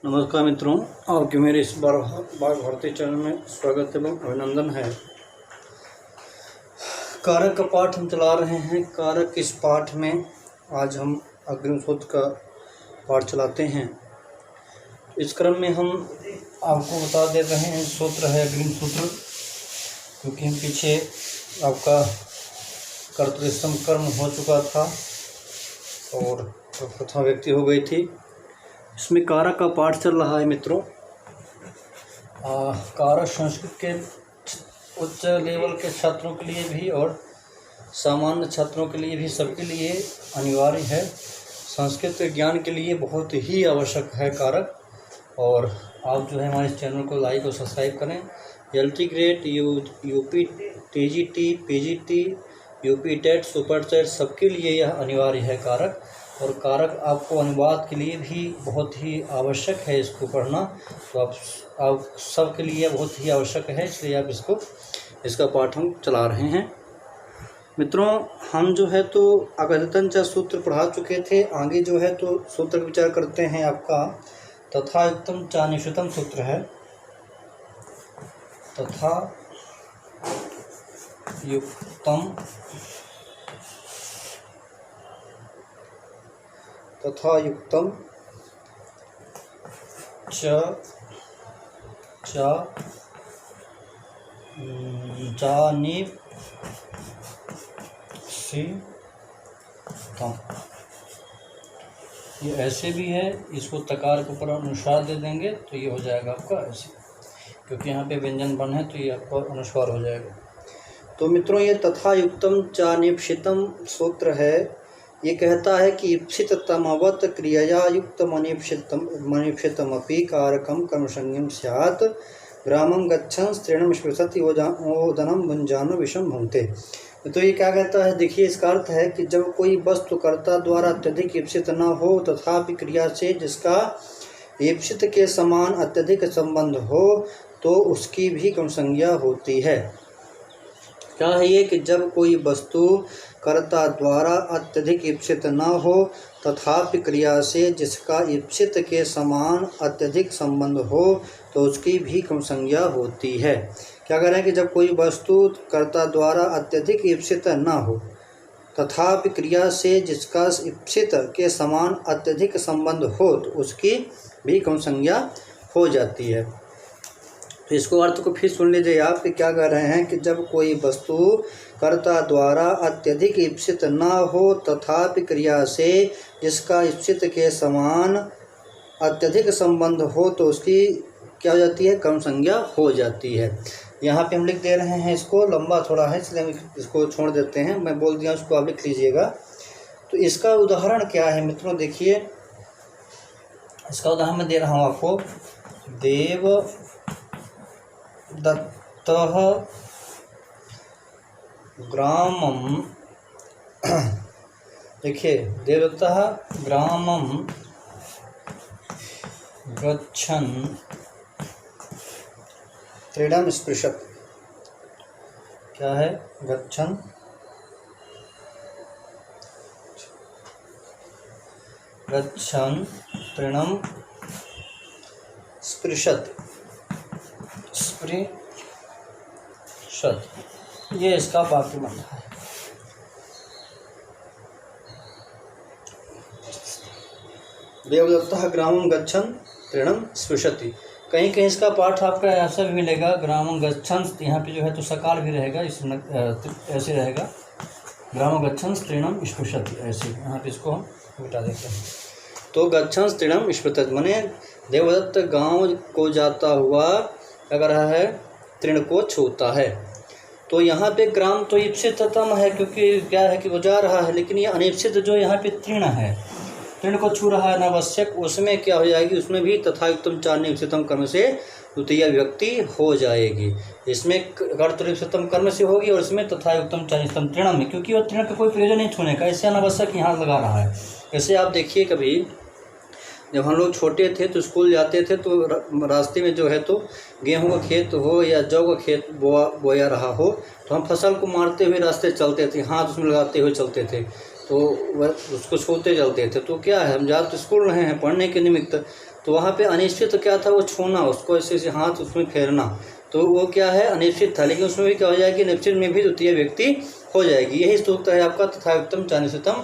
नमस्कार मित्रों, आपके मेरे इस बार भारतीय चैनल में स्वागत एवं अभिनंदन है। कारक का पाठ हम चला रहे हैं। कारक इस पाठ में आज हम अग्रिम सूत्र का पाठ चलाते हैं। इस क्रम में हम आपको बता दे रहे हैं, सूत्र है अग्रिम सूत्र, क्योंकि हम पीछे आपका कर्तृसम कर्म हो चुका था और प्रथमा व्यक्ति हो गई थी। इसमें कारक का पाठ चल रहा है मित्रों। कारक संस्कृत के उच्च लेवल के छात्रों के लिए भी और सामान्य छात्रों के लिए भी, सबके लिए अनिवार्य है। संस्कृत ज्ञान के लिए बहुत ही आवश्यक है कारक। और आप जो है हमारे चैनल को लाइक और सब्सक्राइब करें। LT grade, UP, TGT, PGT, UP TET, super TET, सबके लिए यह अनिवार्य है कारक। और कारक आपको अनुवाद के लिए भी बहुत ही आवश्यक है इसको पढ़ना। तो आप सबके लिए बहुत ही आवश्यक है, इसलिए आप इसका पाठ हम चला रहे हैं। मित्रों, हम जो है तो अगद्यतन च सूत्र पढ़ा चुके थे। आगे जो है तो सूत्र विचार करते हैं। आपका तथा युक्तम च निश्चितम सूत्र है। तथा युक्तम चानिश्चितम, ये ऐसे भी है। इसको तकार के ऊपर अनुस्वार दे देंगे तो ये हो जाएगा आपका ऐसे, क्योंकि यहाँ पे व्यंजन बन है तो ये आपका अनुस्वार हो जाएगा। तो मित्रों, ये तथा युक्तम चानिप्सितम सूत्र है। ये कहता है कि इप्सिततमवत् क्रियया युक्त मनिप्सितमपि कारकम कर्मसंज्ञम स्यात्। ग्रामं गच्छन् स्त्रीणं स्पृशति ओदनं भुञ्जानो विषम भुङ्क्ते। तो ये क्या कहता है, देखिए इसका अर्थ है कि जब कोई वस्तु कर्ता द्वारा अत्यधिक इप्सित न हो तथापि क्रिया से जिसका इप्सित के समान अत्यधिक संबंध हो तो उसकी भी कर्मसंज्ञा होती है। क्या है ये कि जब कोई वस्तु कर्ता द्वारा अत्यधिक इप्सित न हो तथापि क्रिया से जिसका इप्सित के समान अत्यधिक संबंध हो तो उसकी भी कर्मसंज्ञा होती है। क्या कह रहे हैं कि जब कोई वस्तु कर्ता द्वारा अत्यधिक इप्सित न हो तथापि क्रिया से जिसका इप्सित के समान अत्यधिक संबंध हो तो उसकी भी कर्मसंज्ञा हो जाती है। तो इसको अर्थ को फिर सुन लीजिए आप कि क्या कह रहे हैं कि जब कोई वस्तु कर्ता द्वारा अत्यधिक इप्सित न हो तथापि क्रिया से जिसका इप्सित के समान अत्यधिक संबंध हो तो उसकी क्या हो जाती है, कर्मसंज्ञा हो जाती है। यहाँ पे हम लिख दे रहे हैं, इसको लंबा थोड़ा है इसलिए हम इसको छोड़ देते हैं। मैं बोल दिया, उसको आप लिख लीजिएगा। तो इसका उदाहरण क्या है मित्रों, देखिए इसका उदाहरण मैं दे रहा हूँ आपको। देवदत्तः ग्रामं, देखिए देवदत्तः ग्रामं गच्छन् त्रीणं स्पृशत्। क्या है, गच्छन् त्रीणं स्पृशत्। ये इसका वाक्य बन रहा है। देवदत्तः ग्रामं गच्छन् त्रीणं स्पृशति। कहीं कहीं इसका पाठ आपका ऐसा भी मिलेगा, ग्रामं गच्छन्, यहाँ पे जो है तो सकार भी रहेगा, इस ऐसे रहेगा, ग्रामं गच्छन् त्रीणं स्पृशति, ऐसे। यहाँ पे इसको हम मिटा देते हैं। तो गच्छन् त्रीणं स्पृशति माने देवदत्त गांव को जाता हुआ अगर है तृण को छूता है। तो यहाँ पे ग्राम तो इप्सिततम है, क्योंकि क्या है कि वो जा रहा है, लेकिन ये अनिप्सित जो यहाँ पे तृण है, तृण को छू रहा है अनावश्यक, उसमें क्या हो जाएगी, उसमें भी तथा युक्तम चानिप्सितम कर्म से द्वितीय विभक्ति हो जाएगी। इसमें कर्तृप्सितम कर्म से होगी और इसमें तथा युक्तम चानिप्सितम तृणम में, क्योंकि वो तृण का कोई प्रयोजन नहीं छूने का, इससे अनावश्यक यहाँ लगा रहा है। ऐसे आप देखिए, कभी जब हम लोग छोटे थे तो स्कूल जाते थे तो रास्ते में जो है तो गेहूं का खेत हो या जौ का खेत बोया रहा हो तो हम फसल को मारते हुए रास्ते चलते थे, हाथ उसमें लगाते हुए चलते थे। तो वह उसको छूते चलते थे। तो क्या है, हम जा तो स्कूल रहे हैं पढ़ने के निमित्त, तो वहाँ पे अनिश्चित तो क्या था, वो छूना, उसको ऐसे ऐसे हाथ उसमें फेरना, तो वो क्या है अनिश्चित था, लेकिन उसमें भी क्या हो जाएगी, निश्चित में भी द्वितीय व्यक्ति हो जाएगी। यही सूत्र है आपका तथायुक्तम च अनिश्चितम,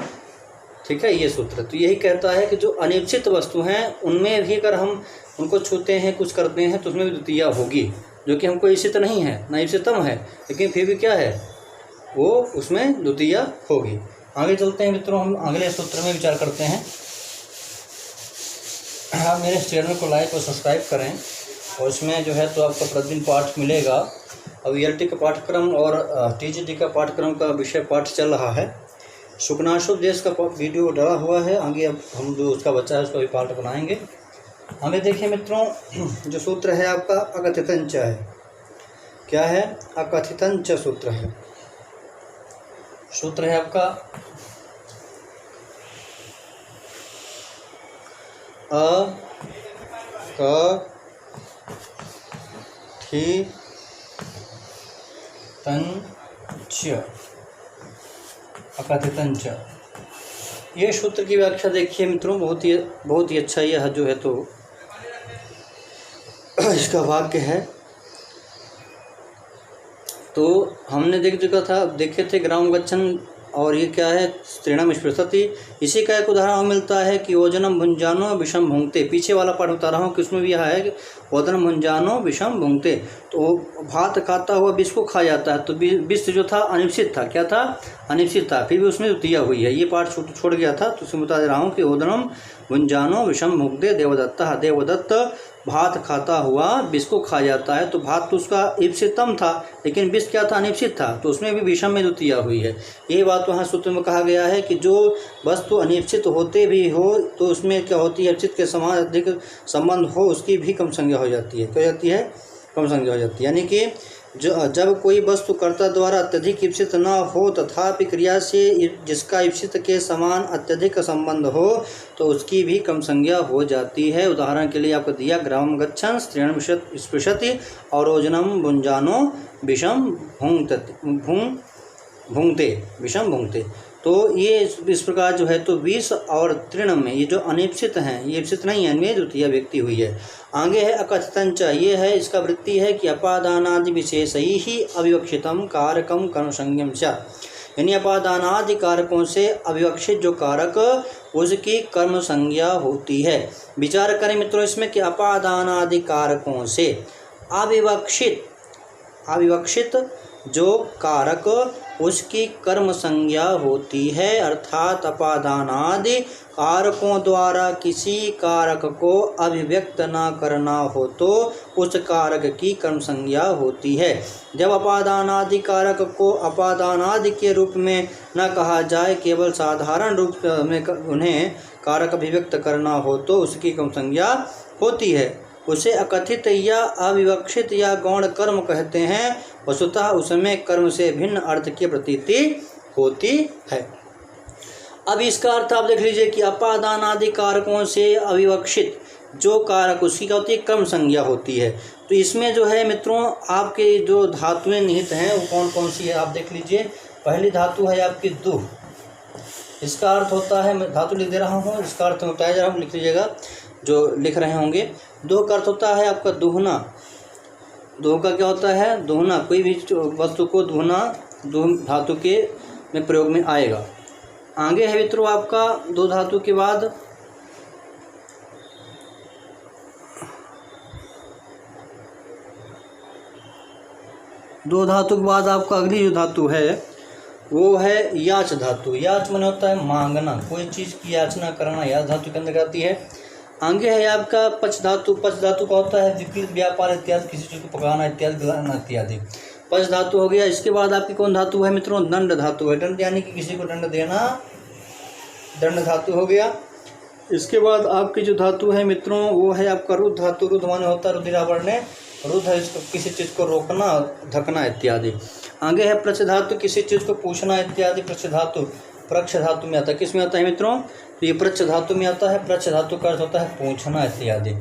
ठीक है, ये सूत्र। तो यही कहता है कि जो अनिश्चित वस्तु हैं उनमें भी अगर हम उनको छूते हैं, कुछ करते हैं, तो उसमें भी द्वितीय होगी, जो कि हमको ईशित नहीं है, न ईशितम है, लेकिन फिर भी क्या है, वो उसमें द्वितीय होगी। आगे चलते हैं मित्रों, हम अगले सूत्र में विचार करते हैं। आप मेरे इस चैनल को लाइक और सब्सक्राइब करें, और इसमें जो है तो आपको प्रतिदिन पाठ मिलेगा। अब ELT का पाठ्यक्रम और TGT का पाठ्यक्रम का विषय पाठ चल रहा है। शुक्नाशु देश का वीडियो डाला हुआ है, आगे अब हम जो उसका बच्चा है उसका भी पाठ बनाएंगे। हमें देखिए मित्रों, जो सूत्र है आपका अकथितंच है, क्या है, अकथितंच सूत्र है। सूत्र है आपका अकथितंच। ये सूत्र की व्याख्या देखिए मित्रों, बहुत ही अच्छा यह जो है तो इसका वाक्य है। तो हमने देखे थे ग्राम गच्छन, और ये क्या है, स्त्रीणम स्पृशति। इसी का एक उदाहरण मिलता है कि ओजनम भुंजानो विषम भुंगते। पीछे वाला पाठ बता रहा हूँ कि उसमें भी यह है कि ओजनम भुंजानो विषम भुंगते, तो भात खाता हुआ विष को खा जाता है। तो विष जो था अनिश्चित था, क्या था, अनिश्चित था, फिर भी उसमें द्वितीय हुई है। ये पाठ छोड़ गया था, तो उसमें बता दे रहा हूँ कि ओदनम भुंजानो विषम भुंगते देवदत्ता। देवदत्त भात खाता हुआ विष को खा जाता है। तो भात तो उसका ईप्सितम था, लेकिन विष क्या था, अनिश्चित था, तो उसमें भी विषम में द्वितीय हुई है। यही बात वहाँ सूत्र में कहा गया है कि जो वस्तु अनिश्चित होते भी हो तो उसमें क्या होती है, अनिश्चित के समान अधिक संबंध हो उसकी भी कम संज्ञा हो जाती है। क्या जाती है, कम संज्ञा हो जाती है। यानी कि जब कोई वस्तु कर्ता द्वारा अत्यधिक ईप्सित न हो तथापि क्रिया से जिसका ईप्सित के समान अत्यधिक संबंध हो तो उसकी भी कम संज्ञा हो जाती है। उदाहरण के लिए आपको दिया, ग्राम गच्छन स्त्रीण स्पृशति और ओजनम भुंजानो विषम भुंगते विषम भुंगते। तो ये इस प्रकार जो है तो विष और तृण में ये जो अनिश्चित हैं, ये ईप्सित नहीं है, इनमें द्वितीय व्यक्ति हुई है। आगे है अकथितंच। ये है, इसका वृत्ति है कि अपादानादि विशेष ही अविवक्षितम कारकम कर्मसंज्ञम च, यानी अपादानादि कारकों से अविवक्षित जो कारक उसकी कर्म संज्ञा होती है। विचार करें मित्रों इसमें कि अपादानादि कारकों से अविवक्षित जो कारक उसकी कर्म संज्ञा होती है, अर्थात अपादानादि कारकों द्वारा किसी कारक को अभिव्यक्त न करना हो तो उस कारक की कर्म संज्ञा होती है। जब अपादानादि कारक को अपादानादि के रूप में न कहा जाए, केवल साधारण रूप में उन्हें कारक अभिव्यक्त करना हो तो उसकी कर्म संज्ञा होती है। उसे अकथित या अविवक्षित या गौण कर्म कहते हैं। वस्तुतः उसमें कर्म से भिन्न अर्थ की प्रतीति होती है। अब इसका अर्थ आप देख लीजिए कि अपादानादि कारकों से अविवक्षित जो कारक उसकी क्या होती है, कर्म संज्ञा होती है। तो इसमें जो है मित्रों आपके जो धातुएं निहित हैं वो कौन कौन सी है आप देख लीजिए। पहली धातु है आपकी दुह। इसका अर्थ होता है, मैं धातु लिख दे रहा हूँ, इसका अर्थ होता है, जरा लिख लीजिएगा जो लिख रहे होंगे। दुह का अर्थ होता है आपका दुहना। दुह का क्या होता है, दुहना। कोई भी वस्तु को दुहना दुह धातु के में प्रयोग में आएगा। आगे है मित्रों आपका दो धातु के बाद आपका अगली जो धातु है वो है याच धातु। याच माने होता है मांगना, कोई चीज़ की याचना करना, याच धातु के अंदर आती है। आगे है आपका पच धातु। पच धातु का होता है विपरीत व्यापार इत्यादि, किसी चीज़ को पकाना इत्यादि, दिलाना इत्यादि, पच धातु हो गया। इसके बाद आपकी कौन धातु है मित्रों, दंड धातु है। दंड यानी कि किसी को दंड देना, दंड धातु हो गया। इसके बाद आपकी जो धातु है मित्रों वो है आपका रुद्ध धातु। रुद्ध माने होता है रुधिरावरणे, रुद्ध है इसको किसी चीज़ को रोकना, ढकना इत्यादि। आगे है प्रच्छ धातु, किसी चीज़ को पूछना इत्यादि। प्रच्छ धातु प्रच्छ धातु में आता है। किस में आता है मित्रों, तो ये प्रच्छ धातु में आता है। प्रच्छ धातु का अर्थ होता है पूछना इत्यादि।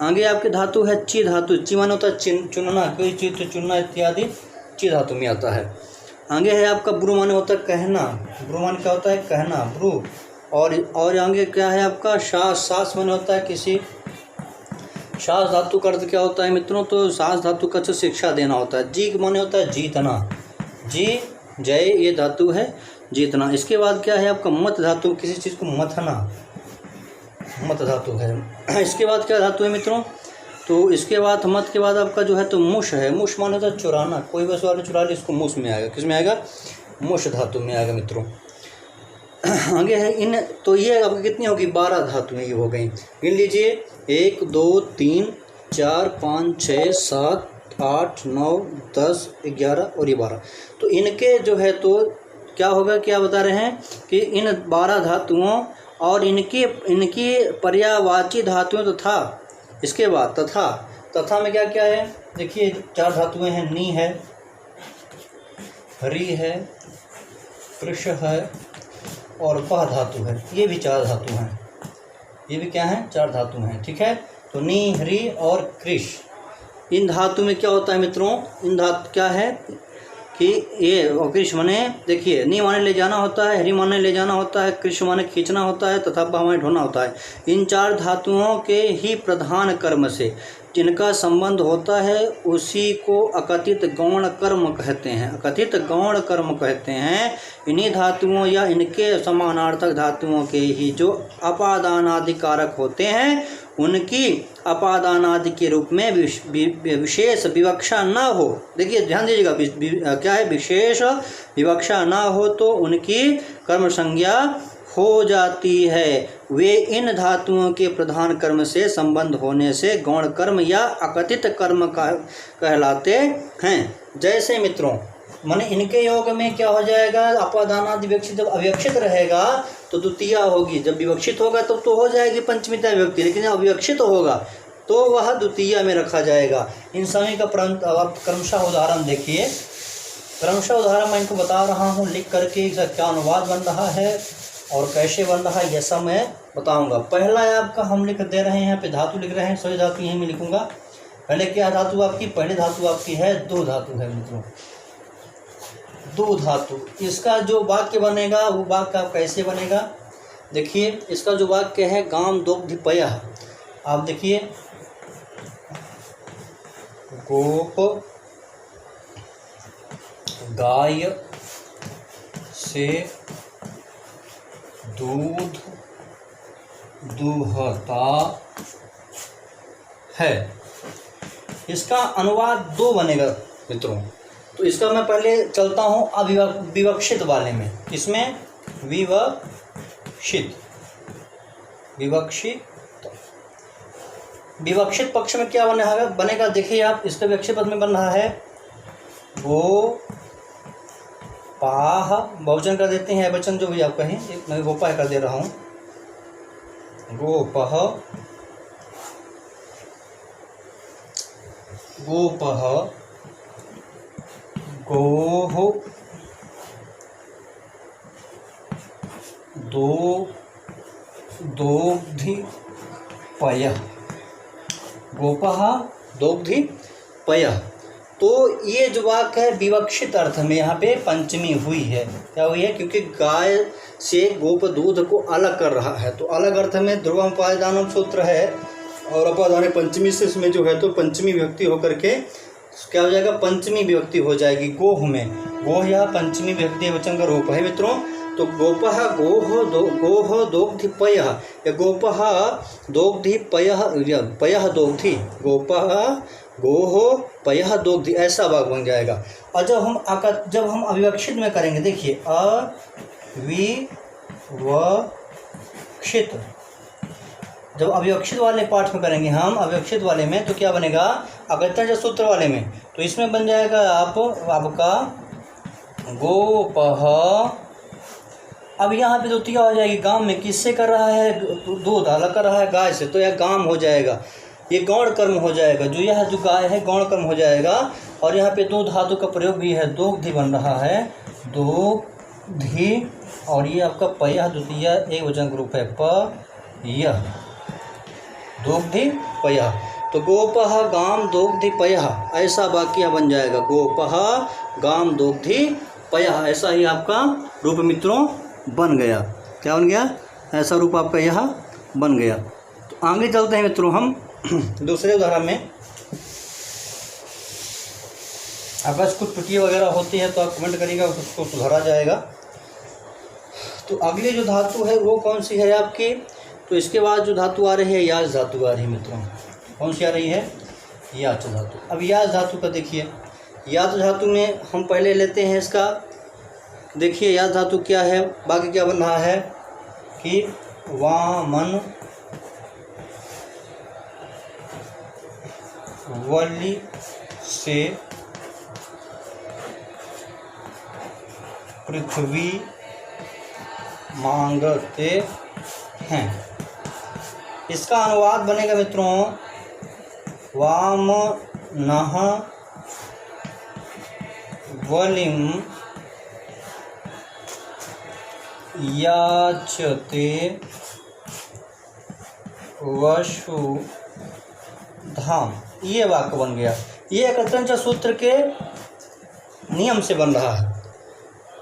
आगे आपकी धातु है ची धातु। ची माने होता है चुनना, कोई चीज़ को चुनना इत्यादि, ची धातु में आता है। आगे है आपका ब्रू माने होता है कहना। ब्रू माने क्या होता है, कहना, ब्रू। और आगे क्या है आपका सास। सास माने होता है किसी शास धातु का अर्थ क्या होता है मित्रों? तो शास धातु का अर्थ शिक्षा देना होता है। जी माने होता है जीतना, जी जय ये धातु है जीतना। इसके बाद क्या है आपका मत धातु, किसी चीज़ को मथना, मत धातु है। इसके बाद क्या धातु है मित्रों? तो इसके बाद मत के बाद आपका जो है तो मुश है। मुश माने होता है चुराना, कोई वस्तु वाले चुरा ले इसको मुश में आएगा। किस में आएगा? मुश धातु में आएगा मित्रों। आगे है इन, तो ये आपकी कितनी होगी? 12 धातुएं ये हो गई। गिन लीजिए 1 2 3 4 5 6 7 8 9 10 11 और ये 12। तो इनके जो है तो क्या होगा, क्या बता रहे हैं कि इन 12 धातुओं और इनकी पर्यायवाची धातुएं तो था। इसके बाद तथा में क्या क्या है? देखिए 4 धातुएं हैं, नी है, हरी है, कृष है और पह धातु है। ये भी 4 धातु हैं, ये भी क्या हैं? 4 धातु हैं। ठीक है, तो नी, हरी और कृष, इन धातु में क्या होता है मित्रों? इन धातु क्या है कि ये कृष माने देखिए नी माने ले जाना होता है, हरी माने ले जाना होता है, कृष माने खींचना होता है तथा पह माने ढोना होता है। इन 4 धातुओं के ही प्रधान कर्म से जिनका संबंध होता है उसी को अकथित गौण कर्म कहते हैं। अकथित गौण कर्म कहते हैं इन्हीं धातुओं या इनके समानार्थक धातुओं के ही जो अपादानादि कारक होते हैं उनकी अपादानादि के रूप में विशेष विवक्षा न हो। देखिए ध्यान दीजिएगा, क्या है? विशेष विवक्षा न हो तो उनकी कर्म संज्ञा हो जाती है। वे इन धातुओं के प्रधान कर्म से संबंध होने से गौण कर्म या अकथित कर्म कहलाते हैं। जैसे मित्रों माने इनके योग में क्या हो जाएगा? अपादानादि विवक्षित, जब अविवक्षित रहेगा तो द्वितीया होगी, जब विवक्षित होगा तब तो हो जाएगी पंचमीता विभक्ति, लेकिन जब अविवक्षित होगा तो वह द्वितीया में रखा जाएगा। इन सभी का क्रमशः उदाहरण देखिए। क्रमशः उदाहरण मैं इनको बता रहा हूँ लिख करके, इसका क्या अनुवाद बन रहा है और कैसे बन रहा है ये सब मैं बताऊंगा। पहला है आपका, हम लिख दे रहे हैं यहाँ पे धातु लिख रहे हैं, सभी धातु यहीं में लिखूंगा। पहले क्या धातु आपकी? पहले धातु आपकी है दो धातु है मित्रों, दो धातु। इसका जो वाक्य बनेगा वो वाक्य आप कैसे बनेगा? देखिए इसका जो वाक्य है गाम दोग्धिपयः, आप देखिए गोप गाय से दूध दुहता है। इसका अनुवाद दो बनेगा मित्रों। तो इसका मैं पहले चलता हूँ अविवक्षित वाले में। इसमें विवक्षित पक्ष में क्या बनेगा? देखिए आप, इसका विवक्षित पद में बन रहा है गो पाह, बहुवचन कर देते हैं, वचन जो भी आप कहें, मैं गोपाह कर दे रहा हूँ। गोपह गोपह गोह दोग्धिपयः, गोपः दोग्धिपयः। तो ये जो वाक्य है विवक्षित अर्थ में यहाँ पे पंचमी हुई है। क्या हुई है? क्योंकि गाय से गोप दूध को अलग कर रहा है, तो अलग अर्थ में ध्रुवम उपादानम सूत्र है और अपादान पंचमी से इसमें जो है तो पंचमी विभक्ति होकर के क्या हो जाएगा? पंचमी विभक्ति हो जाएगी गोह में। गोह या पंचमी विभक्ति वचन का रूप है मित्रों। तो गोपः गोह दोग्धिपयः या गोपः दोग्धिपयः पयः दोग्धि, गोपः गोह पयः दोग्धि, ऐसा वाक्य बन जाएगा। और जब हम अविवक्षित में करेंगे, देखिए अविवक्षित, जब अविवक्षित वाले पाठ में करेंगे हम अविवक्षित वाले में, तो क्या बनेगा? अगत्य सूत्र वाले में, तो इसमें बन जाएगा आपका गोपः। अब यहाँ पे द्वितीया हो जाएगी गाम में, किससे कर रहा है? दूध अलग कर रहा है गाय से, तो यह गाम हो जाएगा, ये गौण कर्म हो जाएगा। जो गाय है गौण कर्म हो जाएगा। और यहाँ पे दो धातु का प्रयोग भी है, दोग्धि बन रहा है, दोग्धि, और ये आपका पयः द्वितीया एक वचन ग्रुप है, पयः दोग्धिपयः। तो गोपः गाम दोग्धिपयः, ऐसा वाक्य बन जाएगा, गोपः गाम दोग्धिपयः। ऐसा ही आपका रूप मित्रों बन गया। क्या बन गया? ऐसा रूप आपका यह बन गया। तो आगे चलते हैं मित्रों हम दूसरे उदाहरण में अगर कुछ त्रुटि वगैरह होती है तो आप कमेंट करिएगा, उसको सुधारा जाएगा। तो अगली जो धातु है वो कौन सी है आपकी? तो इसके बाद जो धातु आ रही है याच धातु आ रही है मित्रों। कौन सी आ रही है? याच धातु। अब याच धातु का देखिए, याच धातु में हम पहले लेते हैं इसका, देखिए याच धातु क्या है, बाकी क्या बन रहा है कि वामन वली से पृथ्वी मांगते हैं। इसका अनुवाद बनेगा मित्रों वामनः वलिम याचते वसुधाम। ये वाक्य बन गया। ये अकथंच सूत्र के नियम से बन रहा है,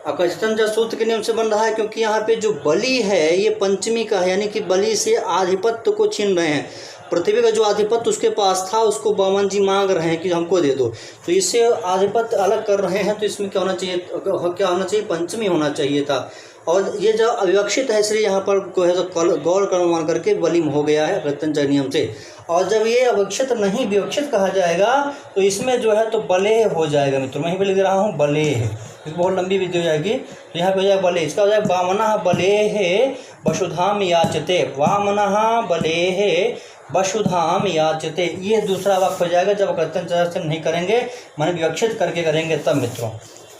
अकथंच सूत्र के नियम से बन रहा है, क्योंकि यहाँ पे जो बलि है ये पंचमी का है, यानी कि बलि से आधिपत्य को छीन रहे हैं। पृथ्वी का जो आधिपत्य उसके पास था उसको वामन जी मांग रहे हैं कि हमको दे दो, तो इससे आधिपत्य अलग कर रहे हैं। तो इसमें क्या होना चाहिए, क्या होना चाहिए? पंचमी होना चाहिए था। और ये जो अविवक्षित है इसलिए यहाँ पर जो है तो गौर कर्म मान करके बलिम हो गया है अकथंच नियम से। और जब ये अविवक्षित नहीं विवक्षित कहा जाएगा तो इसमें जो है तो बले हो जाएगा मित्रों। मैं ही लिख रहा हूँ बले है, बहुत लंबी विधि हो जाएगी। तो यहाँ पे हो जाएगा बले, इसका हो जाएगा वामनः बलेः वसुधाम याचते, वामनः बलेः वसुधाम याचते। ये दूसरा वाक्य हो जाएगा जब अकथंच से नहीं करेंगे, माने विवक्षित करके करेंगे तब मित्रों।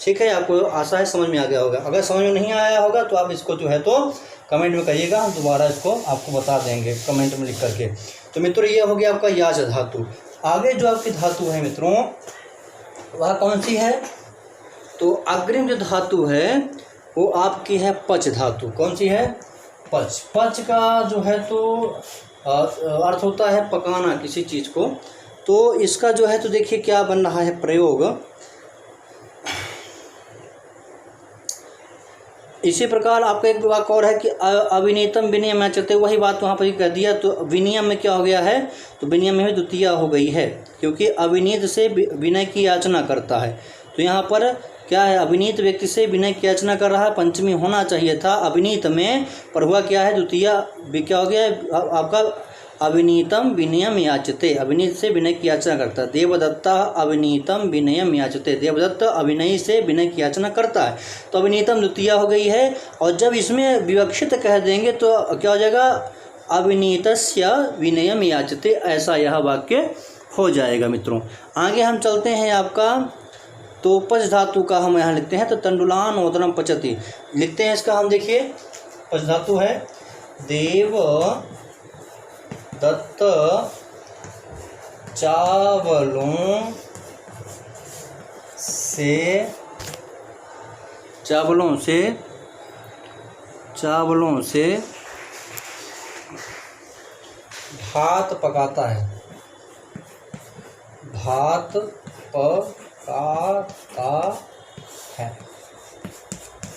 ठीक है, आपको आशा है समझ में आ गया होगा। अगर समझ में नहीं आया होगा तो आप इसको जो है तो कमेंट में कहिएगा, हम दोबारा इसको आपको बता देंगे कमेंट में लिख करके। तो मित्रों ये हो गया आपका याच धातु। आगे जो आपकी धातु है मित्रों वह कौन सी है? तो अग्रिम जो धातु है वो आपकी है पच धातु। कौन सी है? पच। पच का जो है तो अर्थ होता है पकाना किसी चीज़ को। तो इसका जो है तो देखिए क्या बन रहा है प्रयोग। इसी प्रकार आपका एक वाक्य और है कि अविनीतम विनियम याचते, वही बात वहाँ पर कह दिया। तो विनियम में क्या हो गया है? तो विनियम में द्वितीया हो गई है, क्योंकि अविनीत से विनय की याचना करता है। तो यहाँ पर क्या है? अविनीत व्यक्ति से विनय की याचना कर रहा है, पंचमी होना चाहिए था अविनीत में, पर हुआ क्या है? द्वितीया क्या हो गया आपका? अविनीतम विनयम याचते, अविनीत से विनय की याचना करता है। देवदत्ता अविनीतम विनयम याचते, देवदत्त अविनयी से विनय की याचना करता है। तो अविनीतम द्वितीया हो गई है। और जब इसमें विवक्षित कह देंगे तो क्या हो जाएगा? अविनीतस्य विनयम याचते, ऐसा यह वाक्य हो जाएगा मित्रों। आगे हम चलते हैं आपका, तो पच धातु का हम यहाँ लिखते हैं। तो तंडुलान ओदनम पचति लिखते हैं इसका हम। देखिए पच धातु है देव दत्त चावलों से भात पकाता है, भात पकाता है।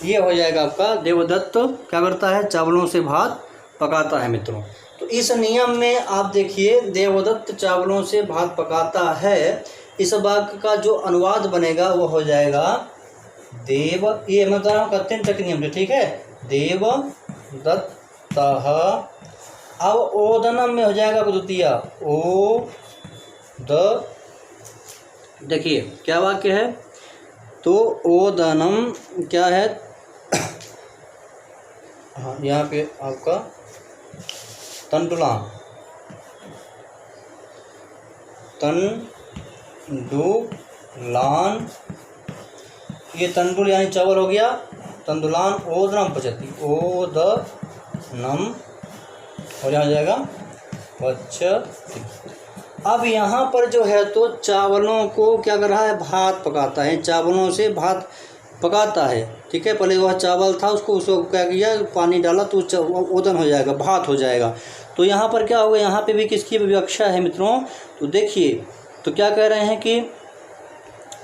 ये हो जाएगा आपका देवदत्त क्या करता है? चावलों से भात पकाता है मित्रों। तो इस नियम में आप देखिए देवदत्त चावलों से भात पकाता है, इस वाक्य का जो अनुवाद बनेगा वो हो जाएगा देव, ये मैं बता रहा हूँ अत्यंत नियम से, ठीक है? देवदत्तः। अब ओदनम में हो जाएगा द्वितीया ओ द, देखिए क्या वाक्य है? तो ओदनम क्या है? हाँ यहाँ पे आपका तंडुलान, तंडुलान, ये तंडुल यानी चावल हो गया। तंडुलान ओदनम पचति, ओदनम, और यहाँ जाएगा पचति। अब यहाँ पर जो है तो चावलों को क्या कर रहा है? भात पकाता है, चावलों से भात पकाता है। ठीक है, पहले वह चावल था उसको क्या किया? पानी डाला तो ओदन हो जाएगा, भात हो जाएगा। तो यहाँ पर क्या होगा? यहाँ पे भी किसकी विवक्षा है मित्रों? तो देखिए तो क्या कह रहे हैं कि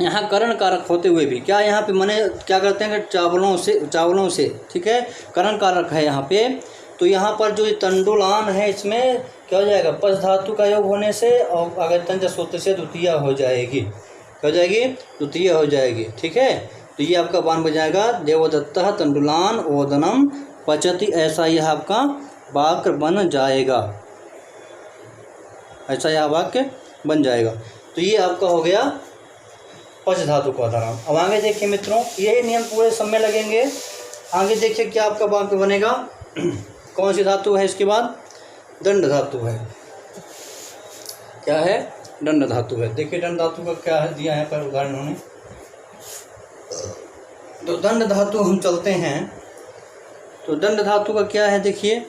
यहाँ करण कारक होते हुए भी क्या यहाँ पे माने क्या करते हैं कि चावलों से, ठीक है, करण कारक है यहाँ पे। तो यहाँ पर जो तंडुलान है इसमें क्या हो जाएगा, पच धातु का योग होने से और अगर तंज सूत्र से द्वितीय हो जाएगी, क्या हो जाएगी, द्वितीय हो जाएगी। ठीक है, तो ये आपका बाण बन जाएगा देवदत्तः तंडुलान ओदनम पचति, ऐसा यह आपका वाक्य बन जाएगा, ऐसा यह वाक्य बन जाएगा। तो ये आपका हो गया पच धातु का उदाहरण। अब आगे देखिए मित्रों, यही नियम पूरे सब में लगेंगे। आगे देखिए क्या आपका वाक्य बनेगा, कौन सी धातु है इसके बाद, दंड धातु है। क्या है, दंड धातु है। देखिए दंड धातु का क्या है दिया है पर उदाहरण उन्होंने। तो दंड धातु हम चलते हैं, तो दंड धातु का क्या है देखिए,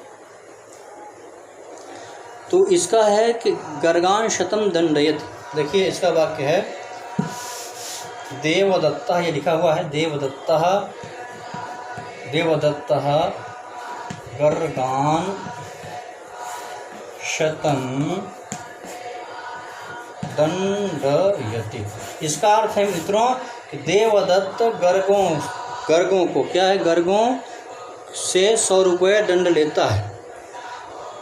तो इसका है कि गर्गान शतम दंडयत। देखिए इसका वाक्य है देवदत्तः, ये लिखा हुआ है देवदत्तः, देवदत्तः गर्गान शतम दंडयति। इसका अर्थ है मित्रों कि देवदत्त गर्गों को क्या है, गर्गों से 100 रुपये दंड लेता है।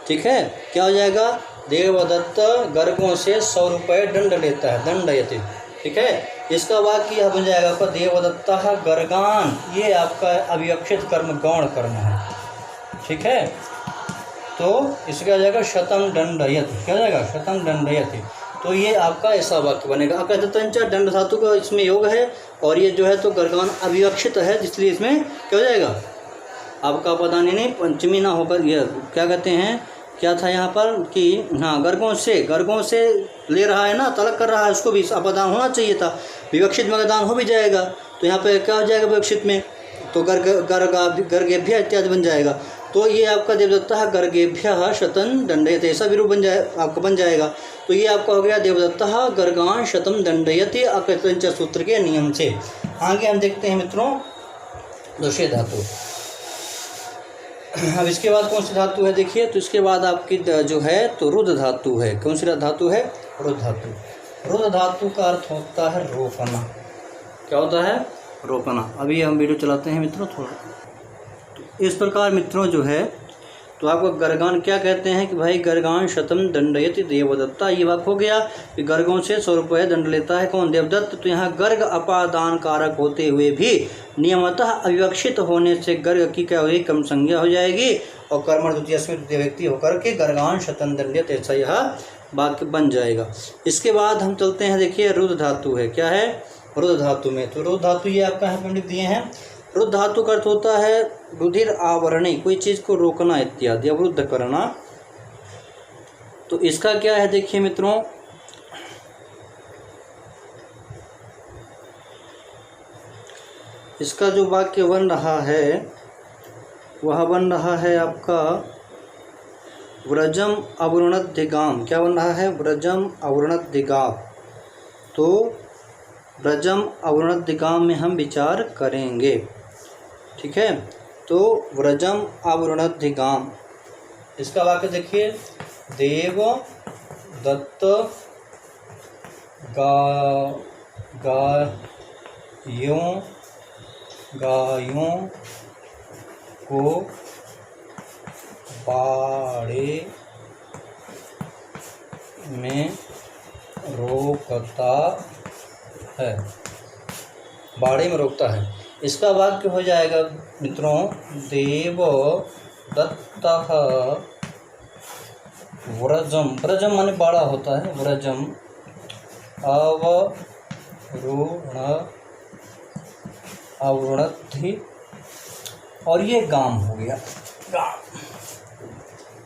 ठीक है, क्या हो जाएगा, देवदत्त गर्गों से 100 रुपये दंड लेता है, दंडयति। ठीक है, इसका वाक्य यह बन जाएगा आपका देवदत्तः गर्गान, ये आपका अविवक्षित कर्म गौण कर्म है। ठीक है, तो इसका हो जाएगा शतम दंडयति, क्या हो जाएगा, शतम दंडयति। तो ये आपका ऐसा वाक्य बनेगा। अब कहते हैं दंड धातु का इसमें योग है और ये जो है तो गर्गान अविवक्षित है, इसलिए इसमें क्या हो जाएगा आपका पदानी नहीं पंचमी ना होकर, यह क्या कहते हैं, क्या था यहाँ पर कि हाँ गर्गों से ले रहा है ना, तलक कर रहा है, उसको भी अपदान होना चाहिए था, विवक्षित में दान हो भी जाएगा। तो यहाँ पे क्या हो जाएगा विवक्षित में, तो गर्गेभ्य इत्यादि बन जाएगा। तो ये आपका देवदत्तः गर्गेभ्यः शतं दंडयति, ऐसा विरूप बन जाए आपका बन जाएगा। तो ये आपका हो गया देवदत्तः गर्गान शतं दंडयति अकृतंच सूत्र के नियम से। आगे हम देखते हैं मित्रों दूसरी धातु। अब इसके बाद कौन सी धातु है देखिए, तो इसके बाद आपकी जो है तो रुद्र धातु है। कौन सी धातु है, रुद्र धातु। रुद्र धातु का अर्थ होता है रोकना। क्या होता है, रोकना। अभी हम वीडियो चलाते हैं मित्रों थोड़ा। इस प्रकार मित्रों जो है तो आपको गर्गान क्या कहते हैं कि भाई गर्गान शतम दंडयति देवदत्ता, ये वाक्य हो गया कि गर्गों से 100 रुपये दंड लेता है कौन, देवदत्त। तो यहाँ गर्ग अपादान कारक होते हुए भी नियमतः अविवक्षित होने से गर्ग की क्या होगी, कम संज्ञा हो जाएगी और कर्मण द्वितीय व्यक्ति होकर के गर्गान शतम दंडयति, ऐसा यह वाक्य बन जाएगा। इसके बाद हम चलते हैं, देखिए रुद्र धातु है। क्या है, रुद्र धातु में, तो रुद्र धातु ये आपका है पंडित दिए हैं। रुद्र धातु का अर्थ होता है रुधिर आवरणी, कोई चीज़ को रोकना इत्यादि, अवरुद्ध करना। तो इसका क्या है देखिए मित्रों, इसका जो वाक्य बन रहा है वह बन रहा है आपका व्रजम अवरुणद्धिगाम। क्या बन रहा है, व्रजम अवरुणद्धिगाम। तो व्रजम अवरुणद्धिगाम में हम विचार करेंगे। ठीक है, तो व्रजम अवरुणद्धिगाम, इसका वाक्य देखिए देव दत्त गायों को बाड़े में रोकता है, बाड़े में रोकता है। इसका वाक्य हो जाएगा मित्रों देव दत्तः व्रजम, व्रजम माने बाड़ा होता है, व्रजम अवरुणद्धि, और ये गाम हो गया, गाम।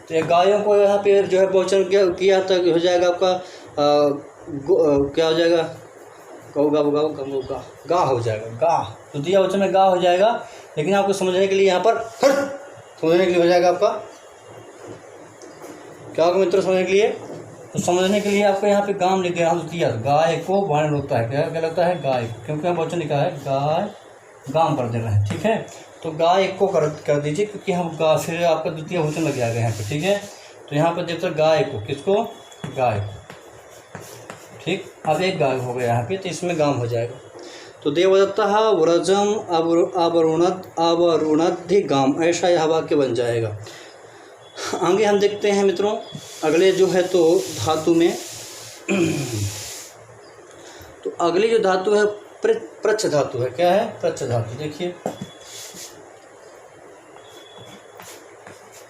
तो ये गायों को यहाँ पे जो है बहुवचन किया था, हो जाएगा आपका क्या हो जाएगा, गा हो जाएगा, गा द्वितीय वचन में गा हो जाएगा। लेकिन आपको समझने के लिए यहाँ पर समझने के लिए हो जाएगा आपका क्या होगा मित्रों, समझने के लिए, तो समझने के लिए आपको यहाँ पे गाम लिख दिया द्वितीय, गाय को बाण लगता है, क्या क्या लगता है, गाय, क्योंकि हम वचन लिखा है गाय, गाम कर दे रहे हैं। ठीक है, तो गाय को कर दीजिए, क्योंकि हम गा फिर आपका द्वितीय वचन लग जाएगा यहाँ पे। ठीक है, तो यहाँ पर देखते गाय को, किसको, गाय। ठीक, अब एक गाय हो गया यहाँ पे, तो इसमें गाम हो जाएगा। तो देवदत्तः व्रजम अवरुणद्धि गाम, ऐसा यह वाक्य बन जाएगा। आगे हम देखते हैं मित्रों अगले जो है तो धातु में तो अगली जो धातु है प्रच्छ धातु है। क्या है? प्रच्छ धातु। देखिए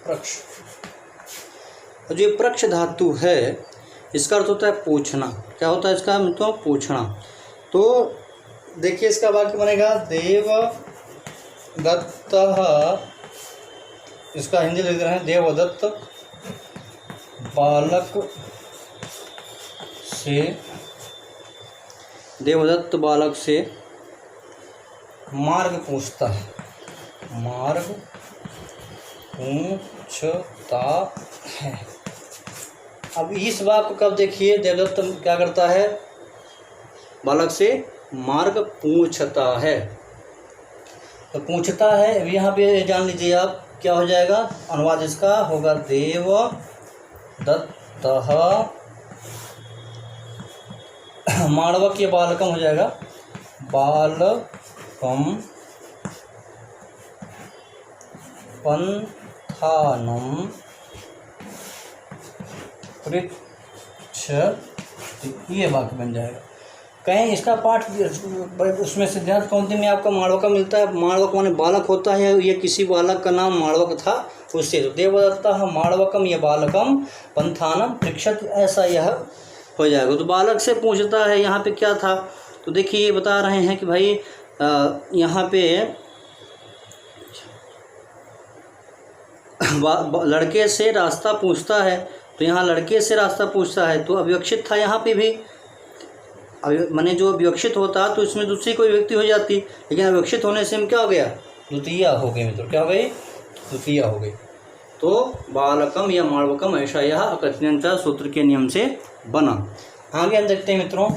प्रच्छ, जो ये प्रच्छ धातु है इसका अर्थ होता है पूछना। क्या होता है इसका मित्रों? पूछना। तो देखिए इसका वाक्य बनेगा देवदत्तः, इसका हिंदी लिख रहे हैं देवदत्त बालक से, देवदत्त बालक से मार्ग पूछता है, मार्ग पूछता है। अब इस वाक्य कब देखिए देवदत्त क्या करता है? बालक से मार्ग पूछता है। तो पूछता है, अब यहाँ पे जान लीजिए आप क्या हो जाएगा अनुवाद इसका होगा देवदत्तः माणवक, ये बालकम हो जाएगा, बालकम पंथानम पृच्छति, ये वाक्य बन जाएगा। कहीं इसका पाठ उसमें सिद्धांत कौमुदी में आपका माणवक मिलता है। माणवक माने बालक होता है, ये किसी बालक का नाम माणवक था उससे। तो देवदत्तः माणवकम ये बालकम पंथानम पृच्छति, ऐसा यह हो जाएगा। तो बालक से पूछता है, यहाँ पे क्या था? तो देखिए ये बता रहे हैं कि भाई यहाँ पे लड़के से रास्ता पूछता है, तो यहाँ लड़के से रास्ता पूछता है तो अविवक्षित था यहाँ पे भी। माने जो अविवक्षित होता तो इसमें दूसरी कोई व्यक्ति हो जाती, लेकिन अविवक्षित होने से हम क्या हो गया? द्वितीया हो गई मित्रों। क्या हो गई? द्वितीया हो गई। तो बालकम या माणवकम ऐसा यह अकथनीयता सूत्र के नियम से बना। आगे हम देखते हैं मित्रों,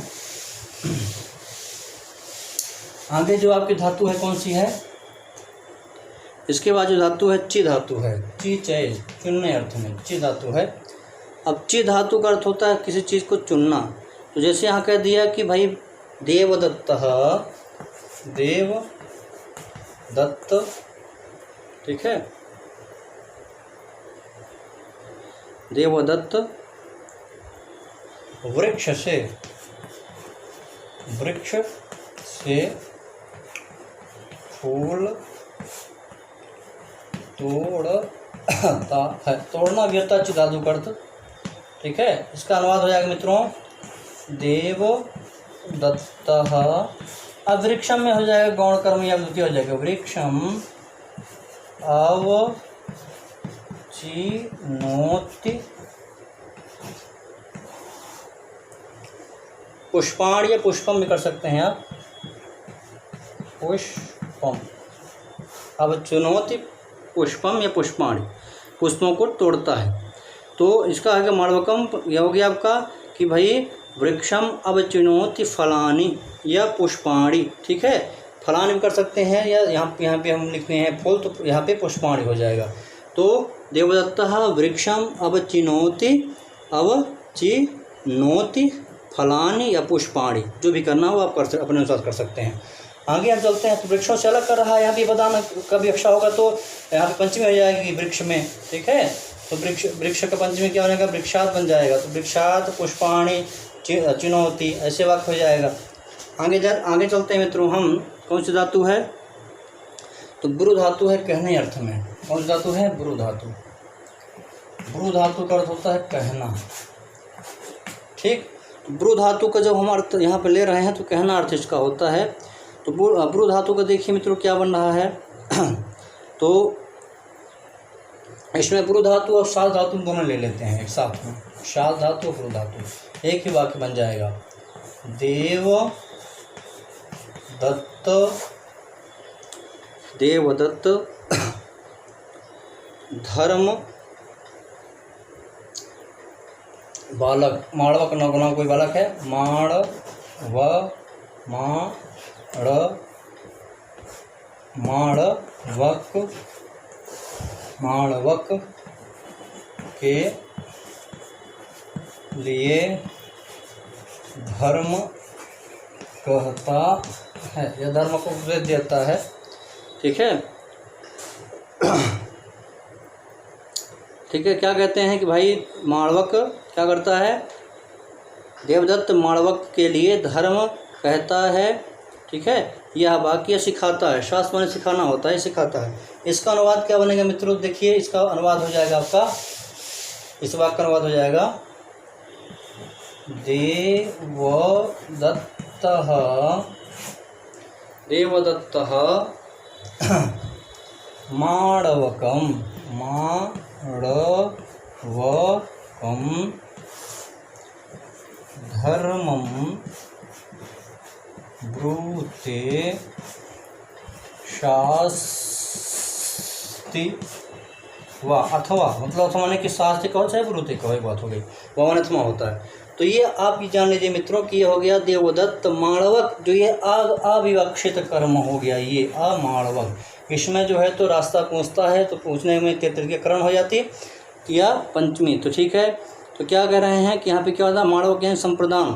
आगे जो आपकी धातु है कौन सी है? इसके बाद जो धातु है ची धातु है। ची चय, चुनने अर्थ में ची धातु है। अब ची धातु का अर्थ होता है किसी चीज़ को चुनना। तो जैसे यहाँ कह दिया कि भाई देवदत्तः, देवदत्त, ठीक है, देवदत्त वृक्ष से, वृक्ष से फूल तोड़ता है। तोड़ना भी होता है ची धातु का अर्थ, ठीक है। इसका अनुवाद हो जाएगा मित्रों देवदत्तः। अब वृक्षम में हो जाएगा गौण कर्म या द्वितीय हो जाएगा, वृक्षम अवचिनोति पुष्पाण या पुष्पम भी कर सकते हैं आप, पुष्पम अवचिनोति पुष्पम या पुष्पाणी, पुष्पों को तोड़ता है। तो इसका आगे माणवकम यह हो गया आपका कि भाई वृक्षम अवचिनोति फलानी या पुष्पाणी, ठीक है। फलानी भी कर सकते हैं या यहाँ पे हम लिखते हैं फूल, तो यहाँ पे पुष्पाणी हो जाएगा। तो देवदत्तः वृक्षम अवचिनोति फलानी या पुष्पाणी, जो भी करना हो आप अपने अनुसार कर सकते हैं। आगे हम चलते हैं। तो वृक्षों से अलग कर रहा है, यहाँ पे बताना कभी अक्षा होगा तो यहाँ पे पंचमी हो जाएगी वृक्ष में, ठीक है। तो वृक्ष का पंचमी क्या बनेगा? वृक्षात बन जाएगा। तो वृक्षात पुष्पाणी चिनोति, ऐसे वाक्य हो जाएगा। आगे चलते हैं मित्रों हम। कौन सी धातु है? तो ब्रू धातु है कहने अर्थ में। कौन सी धातु है? ब्रू धातु। ब्रू धातु का अर्थ होता है कहना, ठीक। ब्रू धातु का जब हम अर्थ यहाँ पे ले रहे हैं तो कहना अर्थ इसका होता है। तो ब्रू धातु का देखिए मित्रों क्या बन रहा है तो इसमें ब्रू धातु और शाल धातु दोनों ले लेते हैं एक साथ में। शाल धातु और ब्रू धातु एक ही वाक्य बन जाएगा। देवदत्त धर्म बालक, माणवक नौगुना कोई बालक है, माणवक के लिए धर्म कहता है, यह धर्म को उपदेश देता है, ठीक है। ठीक है, क्या कहते हैं कि भाई माणवक क्या करता है, देवदत्त माणवक के लिए धर्म कहता है। ठीक है, यह वाक्य सिखाता है, शास्त्र माने सिखाना होता है, सिखाता है। इसका अनुवाद क्या बनेगा मित्रों, देखिए इसका अनुवाद हो जाएगा आपका, इस वाक्य का अनुवाद हो जाएगा देवदत्तः माणवकं धर्मं ब्रूते शास्ति वा, अथवा मतलब अथवा माने कि शास्त्र कहो चाहे ब्रूते कहो, एक बात हो गई, वह माने अथवा होता है। तो ये आप ये जान लीजिए मित्रों कि ये हो गया देवदत्त माणवक, जो ये अविवक्षित कर्म हो गया, ये अमाणवक। इसमें जो है तो रास्ता पूछता है तो पूछने में तृतीय करण हो जाती है या पंचमी। तो ठीक है, तो क्या कह रहे हैं कि यहाँ पे क्या होता है, माणवक यानी संप्रदान,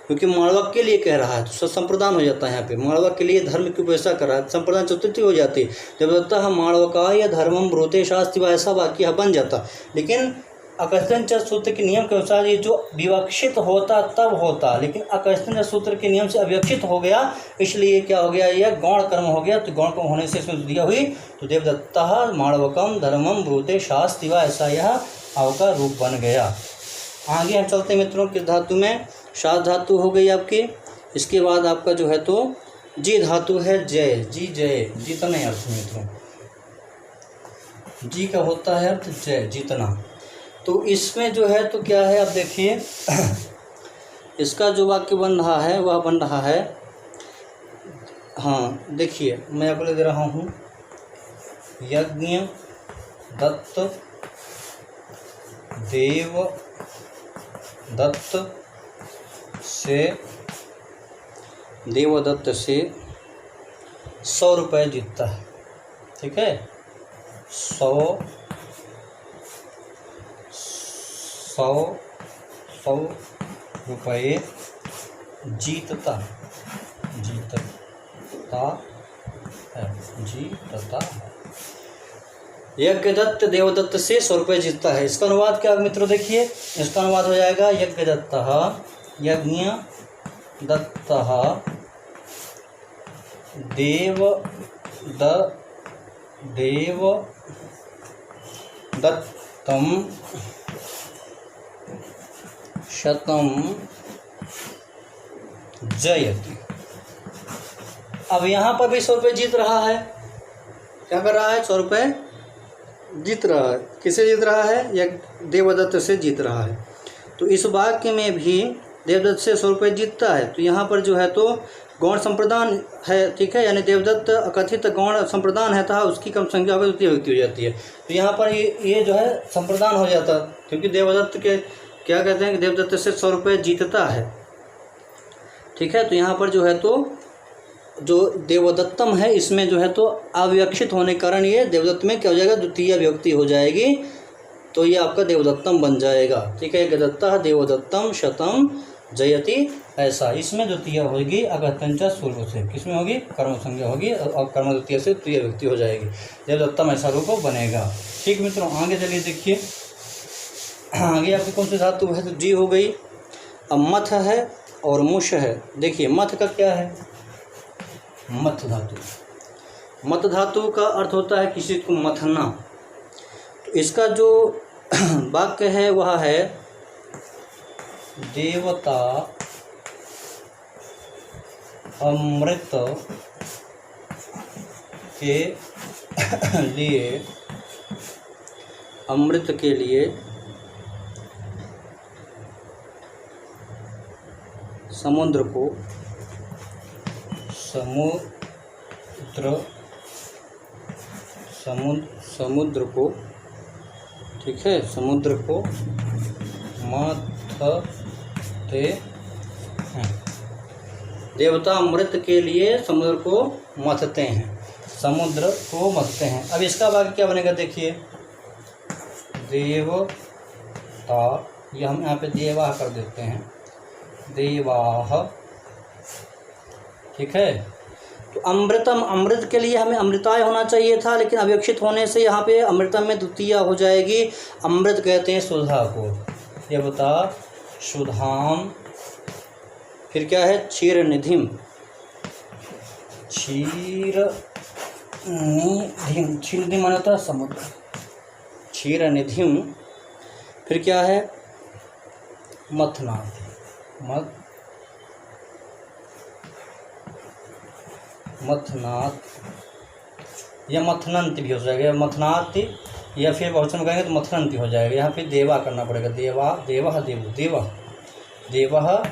क्योंकि माणवक के लिए कह रहा है तो संप्रदान हो जाता है। यहाँ पे माणवक के लिए धर्म की उपेक्षा कर रहा है, संप्रदान चतुर्थी हो जाती है। देवदत्तः माणवकाय धर्मम ब्रूते शास्ति, ऐसा वाक्य बन जाता। लेकिन अकस्मात सूत्र के नियम के अनुसार ये जो विवक्षित होता तब होता, लेकिन अकस्मात सूत्र के नियम से अविवक्षित हो गया, इसलिए क्या हो गया, यह गौण कर्म हो गया। तो गौण कर्म होने से इसमें दिया हुई, तो देवदत्तः माणवकम धर्मम ब्रूते शास्ति, ऐसा यह अव का रूप बन गया। आगे हम चलते मित्रों किस धातु में, शास्त्र धातु हो गई आपकी। इसके बाद आपका जो है तो जी धातु है, जय, जी जय, जीतना अर्थ मित्रों, जी का होता है अर्थ जय, जीतना। तो इसमें जो है तो क्या है, अब देखिए इसका जो वाक्य बन रहा है वह बन रहा है, हाँ देखिए मैं आपको लिख दे रहा हूँ, यज्ञ दत्त देव दत्त से 100 रुपये जीतता है। ठीक है, 100 रुपये जीतता है। यज्ञदत्त देवदत्त से 100 रुपये जीतता है। इसका अनुवाद क्या मित्रों, देखिए इसका अनुवाद हो जाएगा, यज्ञदत्तः देवदत्तं 100 जयति। अब यहाँ पर भी 100 रुपये जीत रहा है, क्या कर रहा है, 100 रुपये जीत रहा है। किसे जीत रहा है, या देवदत्त से जीत रहा है। तो इस वाक्य में भी देवदत्त से 100 रुपये जीतता है। तो यहाँ पर जो है तो गौण संप्रदान है। ठीक है, यानी देवदत्त अकथित गौण संप्रदान है, था उसकी कम संख्या होकर द्वितीय विभक्ति हो जाती है। तो यहाँ पर ये जो है संप्रदान हो जाता, क्योंकि देवदत्त के क्या कहते हैं कि देवदत्त से 100 रुपये जीतता है। ठीक है, तो यहाँ पर जो है तो जो देवदत्तम है इसमें जो है तो अविवक्षित होने के कारण ये देवदत्त में क्या हो जाएगा, द्वितीय विभक्ति हो जाएगी। तो ये आपका देवदत्तम बन जाएगा। ठीक है, यज्ञदत्तः देवदत्तम 100 जयति, ऐसा। इसमें द्वितीय होगी अगत्यंच पूर्व से, किसमें होगी, कर्म संज्ञा होगी और कर्म द्वितीय से तृतीय विभक्ति हो जाएगी। देवदत्तम ऐसा रूप बनेगा। ठीक मित्रों, आगे चलिए देखिए, आगे आपकी कौन सी धातु है, तो जी हो गई। अब मथ है और मुश है। देखिए मथ का क्या है, मथ धातु, मथ धातु का अर्थ होता है किसी को मथना। तो इसका जो वाक्य है वह है, देवता अमृत के लिए समुद्र को ठीक है, समुद्र को मथते हैं। देवता अमृत के लिए समुद्र को मथते हैं, समुद्र को मथते हैं। अब इसका वाक्य क्या बनेगा, देखिए देवता, ये हम यहाँ पे देवाह कर देते हैं, देवाह। ठीक है, तो अमृतम, अमृत के लिए हमें अमृताय होना चाहिए था, लेकिन अविवक्षित होने से यहाँ पे अमृतम में द्वितीया हो जाएगी। अमृत कहते हैं सुधा को, ये बता सुधाम। फिर क्या है, क्षीर निधिम, क्षीर निधिम, क्षीर निधि माना होता है समुद्र, क्षीर निधिम। फिर क्या है, मथनाथ, मथनाथ या मथनंत भी हो जाएगा, मथनाथ या फिर बहुवचन कहेंगे तो मथनंत हो जाएगा। यहाँ पे देवा करना पड़ेगा, देवा, देवः, देव, देवः, देवः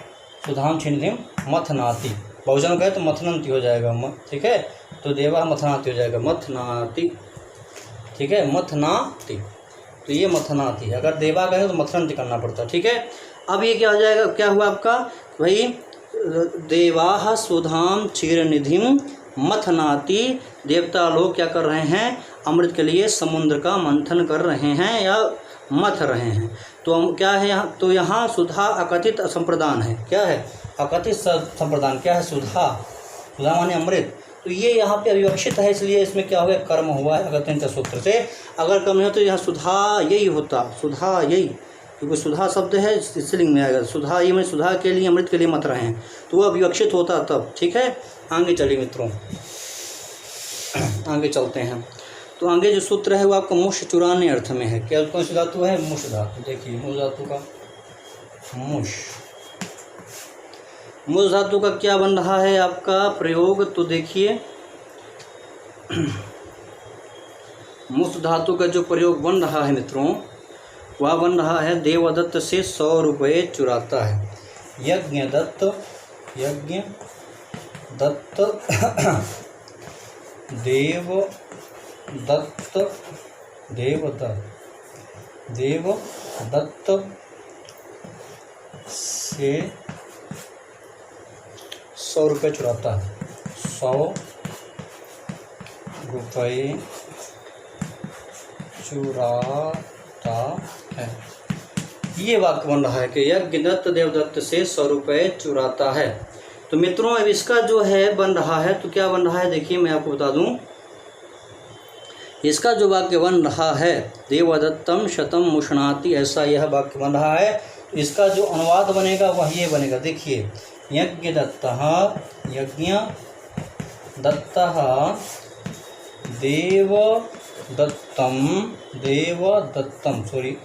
सुधाम छिन्दिम मथनाति। बहुवचन कहे तो मथनंती हो जाएगा, ठीक है। तो देवा मथनाति हो जाएगा, मथनाति, ठीक है, मथनाति। तो ये मथनाति, अगर देवा कहे तो मथनंती करना पड़ता, ठीक है। अब ये क्या हो जाएगा, क्या हुआ आपका भाई, देवाः सुधाम क्षीरनिधिम मथनाति। देवता लोग क्या कर रहे हैं, अमृत के लिए समुद्र का मंथन कर रहे हैं या मथ रहे हैं। तो हम क्या है यहाँ, तो यहाँ सुधा अकथित संप्रदान है, क्या है, अकथित संप्रदान, क्या है, सुधा, सुधा माने अमृत। तो ये यहाँ पे अविवक्षित है, इसलिए इसमें क्या हो गया, कर्म हुआ है अगत्यंत सूत्र से। अगर कर्म नहीं हो तो यहाँ सुधा यही होता, सुधा यही, क्योंकि सुधा शब्द है स्त्रीलिंग में आएगा, सुधा ये में सुधा के लिए अमृत के लिए मत रहे हैं, तो वह अविवक्षित होता तब, ठीक है। आगे चलिए मित्रों, आगे चलते हैं। तो आगे जो सूत्र है वो आपका मुष चुराने अर्थ में है। क्या कौन सी धातु है, मुष धातु। देखिए मुष धातु का, मुष धातु का क्या बन रहा है आपका प्रयोग, तो देखिए मुष धातु का जो प्रयोग बन रहा है मित्रों, वह बन रहा है देवदत्त से 100 रुपये चुराता है। यज्ञ दत्त, यज्ञ दत्त देव दत्त, देवदत्त, देवदत्त से 100 रुपये चुराता है, 100 रुपये चुराता है। ये वाक्य बन रहा है कि यज्ञ दत्त देवदत्त से 100 रुपये चुराता है। तो मित्रों अब इसका जो है बन रहा है, तो क्या बन रहा है, देखिए मैं आपको बता दूं, इसका जो वाक्य बन रहा है देवदत्तम शतम मुष्णाति, ऐसा यह वाक्य बन रहा है। इसका जो अनुवाद बनेगा वह ये बनेगा, देखिए यज्ञ दत्तः, यज्ञ दत्तः देवदत्तम, देवदत्तम सॉरी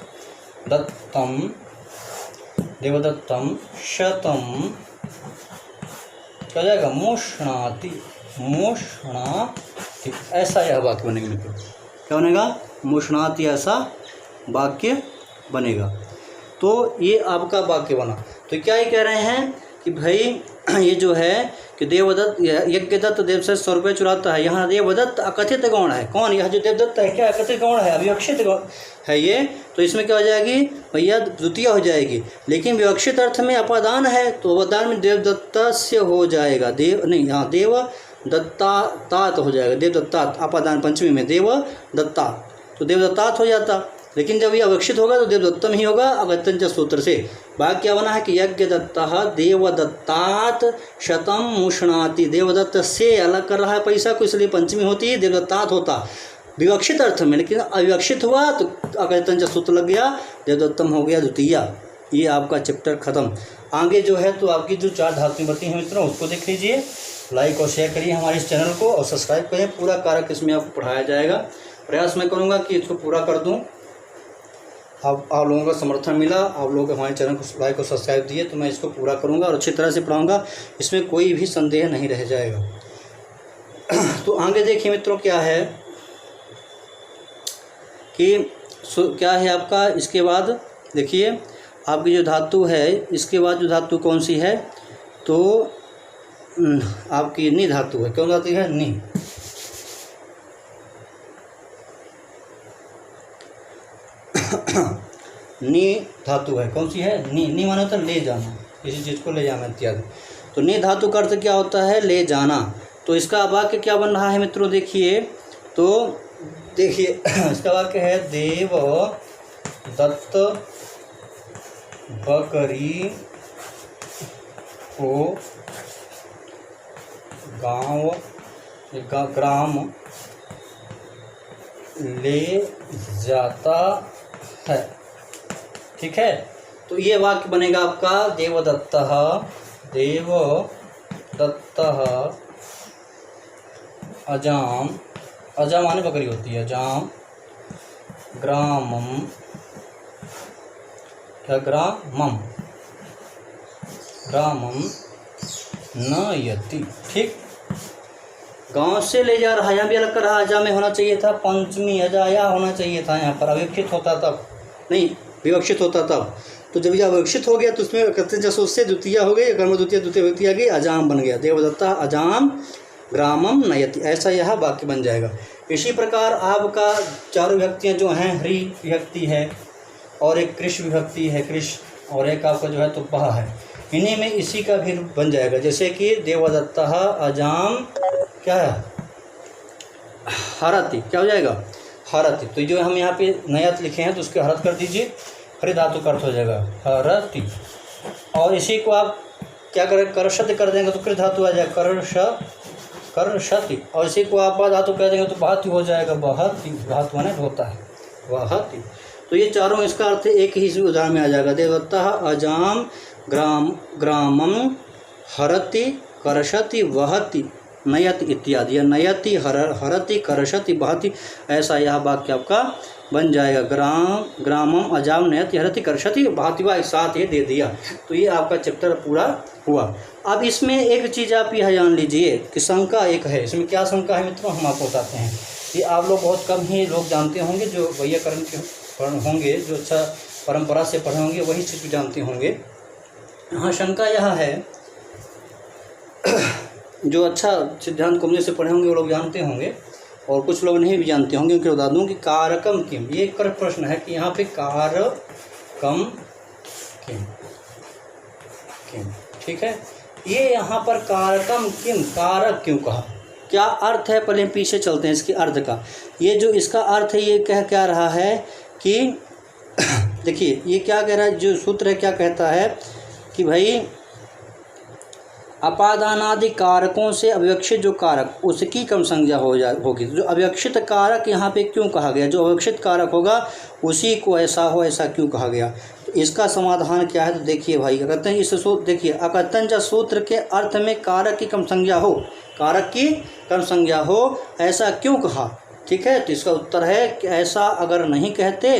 दत्तम, देवदत्तम शतम, क्या जाएगा, मुष्णाति, मुष्णाति, ऐसा यह वाक्य बनेगा मित्रों। क्या बनेगा, मुष्णाति, ऐसा वाक्य बनेगा। तो ये आपका वाक्य बना। तो क्या ये कह रहे हैं कि भाई ये जो है कि देवदत्त, यज्ञदत्त देव से 100 रुपये चुराता है। यहाँ देवदत्त अकथित गौण है, कौन, यह जो देवदत्त है क्या अकथित गौण है, अविवक्षित गौण है ये। तो इसमें क्या हो जाएगी भैया, द्वितीय हो जाएगी। लेकिन विवक्षित अर्थ में अपादान है, तो अपादान में देवदत्त से हो जाएगा, देव नहीं, यहाँ देव दत्ता तात हो जाएगा, देवदत्तात, अपादान पंचमी में देव दत्ता, तो देवदत्तात हो जाता। लेकिन जब ये अविवक्षित होगा तो देवदत्तम ही होगा अगत्यंत सूत्र से। वाक्य क्या बना है कि यज्ञ दत्तः देवदत्तात शतम मुष्णाति, देवदत्त से अलग कर रहा है पैसा को, इसलिए पंचमी होती है, देवदत्तात होता विवक्षित अर्थ में। लेकिन अविवक्षित हुआ तो अगत्यंत सूत्र लग गया, देवदत्तम हो गया द्वितीया। ये आपका चैप्टर खत्म। आगे जो है तो आपकी जो 4 धातुएं बती हैं मित्रों, उसको देख लीजिए, लाइक और शेयर करिए हमारे इस चैनल को और सब्सक्राइब करें। पूरा कारक इसमें आपको पढ़ाया जाएगा। प्रयास मैं करूँगा कि इसको पूरा कर दूँ। आप लोगों का समर्थन मिला, आप लोग हमारे चैनल को लाइक और सब्सक्राइब दिए, तो मैं इसको पूरा करूंगा और अच्छी तरह से पढ़ाऊंगा, इसमें कोई भी संदेह नहीं रह जाएगा। तो आगे देखिए मित्रों क्या है कि क्या है आपका, इसके बाद देखिए आपकी जो धातु है, इसके बाद जो धातु कौन सी है, तो आपकी नि धातु है। कौन धातु है, नि। नी धातु है, कौन सी है, नी। नी माने होता है ले जाना, किसी चीज़ को ले जाना इत्यादि। तो नी धातु का अर्थ क्या होता है, ले जाना। तो इसका वाक्य क्या बन रहा है मित्रों, देखिए, तो देखिए इसका वाक्य है देव दत्त बकरी को गांव ग्राम ले जाता है। ठीक है, तो ये वाक्य बनेगा आपका देवदत्तः अजाम, अजाम आने बकरी होती है, अजाम ग्रामम, क्या ग्रामम नयति। ठीक, गांव से ले जा रहा है, यहाँ भी अलग कर रहा, अजा में होना चाहिए था पंचमी, अजाया होना चाहिए था, यहाँ पर अविवक्षित होता तब, नहीं विवक्षित होता तब। तो जब यह विवक्षित हो गया तो उसमें कर्तृ से द्वितीय हो गई, कर्म द्वितीय विभक्ति आ गई, अजाम बन गया, देवदत्ता अजाम ग्रामम नयति, ऐसा यह वाक्य बन जाएगा। इसी प्रकार आपका चारों विभक्तियाँ जो हैं, ह्री विभक्ति है और एक कृष विभक्ति है, कृष, और एक आपका जो है तो बह है, इन्हीं में इसी का भी बन जाएगा। जैसे कि देवदत्तः अजाम क्या है, हरति, क्या हो जाएगा, हरति। तो जो हम यहाँ पे नयत लिखे हैं तो उसके हरत कर दीजिए, हरि धातु का अर्थ हो जाएगा हरति। और इसी को आप क्या करें, करशति कर देंगे तो कृत धातु आ जाएगा, करशति। और इसी को आप धातु कह देंगे तो बहति हो जाएगा, बहति, धातु माने होता है, बहति। तो ये चारों इसका अर्थ एक ही उदाहरण में आ जाएगा, देवदत्तः अजाम ग्रामम हरति करशति वहति नयति इत्यादि, या नयति हरति करशति बहति, ऐसा यह वाक्य आपका बन जाएगा। ग्रामम अजाम नयति हरति करशति बहति, व एक साथ ये दे दिया। तो ये आपका चैप्टर पूरा हुआ। अब इसमें एक चीज़ आप यह जान लीजिए कि शंका एक है, इसमें क्या शंका है मित्रों, हम आपको बताते हैं। ये आप लोग बहुत कम ही लोग जानते होंगे, जो वैयाकरण के होंगे, जो अच्छा परंपरा से पढ़े होंगे, वही चीज़ जानते होंगे। यहाँ शंका यह है, जो अच्छा सिद्धांत कौमुदी से पढ़े होंगे वो लोग जानते होंगे, और कुछ लोग नहीं भी जानते होंगे, उनके बता दूँ कि कारकम किम, ये एक प्रश्न है कि यहाँ पे कारकम किम, ठीक है। ये यहाँ पर कारकम किम, कारक क्यों कहा, क्या अर्थ है, पहले पीछे चलते हैं इसके अर्थ का। ये जो इसका अर्थ है ये कह क्या रहा है कि देखिए ये क्या कह रहा है, जो सूत्र है क्या कहता है कि भाई अपादानादि कारकों से अविवक्षित जो कारक उसकी कम संज्ञा होगी। जो अविवक्षित कारक यहाँ पे क्यों कहा गया, जो अविवक्षित कारक होगा उसी को ऐसा हो, ऐसा क्यों कहा गया। तो इसका समाधान क्या है, तो देखिए भाई कहते हैं इस सूत्र, देखिए अकथन ज सूत्र के अर्थ में कारक की कम संज्ञा हो, कारक की कम संज्ञा हो, ऐसा क्यों कहा। ठीक है, तो इसका उत्तर है कि ऐसा अगर नहीं कहते,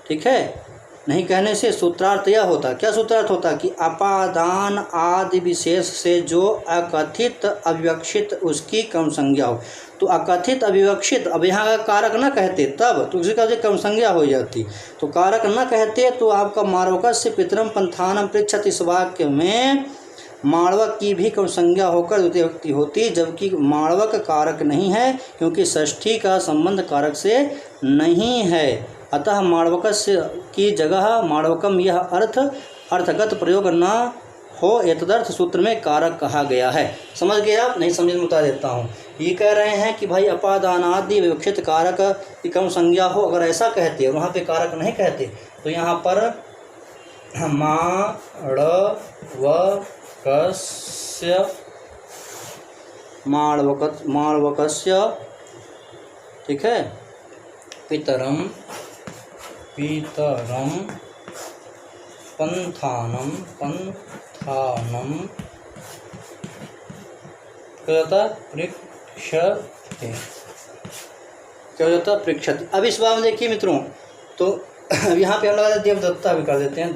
ठीक है, नहीं कहने से सूत्रार्थ यह होता, क्या सूत्रार्थ होता कि अपादान आदि विशेष से जो अकथित अविवक्षित उसकी कम संज्ञा हो। तो अकथित अविवक्षित, अब यहाँ का कारक न कहते तब तो उसी का कम संज्ञा हो जाती। तो कारक न कहते तो आपका मार्वकस्य पितरम पंथानम पृच्छत, इस वाक्य में माणवक की भी कम संज्ञा होकर द्वितीय विभक्ति होती, जबकि माणवक कारक नहीं है क्योंकि षष्ठी का संबंध कारक से नहीं है। अतः माणवकस्य की जगह माणवकम यह अर्थगत प्रयोग न हो, एतदर्थ सूत्र में कारक कहा गया है। समझ गए आप, नहीं समझ में बता देता हूँ। ये कह रहे हैं कि भाई अपादानादि विवक्षित कारक की कम संज्ञा हो, अगर ऐसा कहते और वहाँ पे कारक नहीं कहते तो यहाँ पर माणवकस्य, ठीक है, पितरम पंथानम क्या होता, पृक्षते, क्या हो जाता, पृक्षते। अब इस बार में देखिए मित्रों, तो यहाँ पे हम लगा देवदत्ता भी कर देते हैं,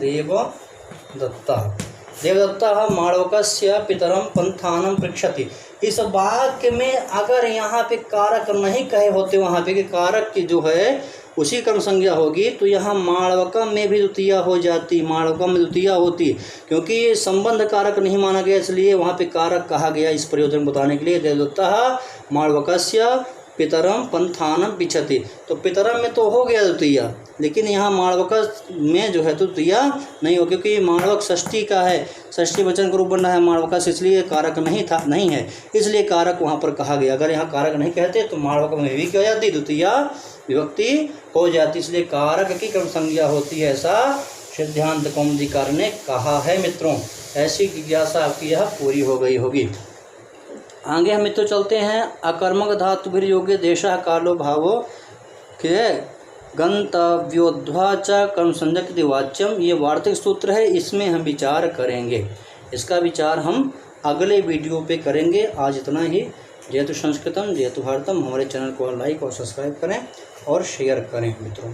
देवदत्ता माणवकस्य पितरम पंथानम पृक्षति। इस वाक्य में अगर यहाँ पे कारक नहीं कहे होते, वहाँ पे कि कारक की जो है उसी कम संज्ञा होगी, तो यहाँ माणवकम में भी द्वितीय हो जाती, माणवकम में द्वितीय होती, क्योंकि संबंध कारक नहीं माना गया, इसलिए वहाँ पे कारक कहा गया। इस प्रयोजन बताने के लिए देवदत्तः माणवकस्य पितरम पंथानम पिछति, तो पितरम में तो हो गया द्वितीय, लेकिन यहाँ माणवक में जो है तो द्वितीय नहीं हो, क्योंकि माणवक षष्ठी का है, षष्ठी वचन का रूप बन रहा है माणवक से, इसलिए कारक नहीं है, इसलिए कारक वहाँ पर कहा गया। अगर यहाँ कारक नहीं कहते तो माणवक में भी क्या हो जाती, द्वितीय विभक्ति हो जाती, इसलिए कारक की क्रम संज्ञा होती है, ऐसा सिद्धांत कौमुदीकार ने कहा है। मित्रों, ऐसी जिज्ञासा आपकी यह पूरी हो गई होगी। आगे हम मित्रों चलते हैं। अकर्मक धातुभिर योग्य देशः कालो भावो के गंतव्योद्धा च कर्म संज्ञक वाच्यम, ये वार्तिक सूत्र है, इसमें हम विचार करेंगे। इसका विचार हम अगले वीडियो पे करेंगे। आज इतना ही। जयतु संस्कृतम जयतु भारतम। हमारे चैनल को लाइक और सब्सक्राइब करें और शेयर करें मित्रों।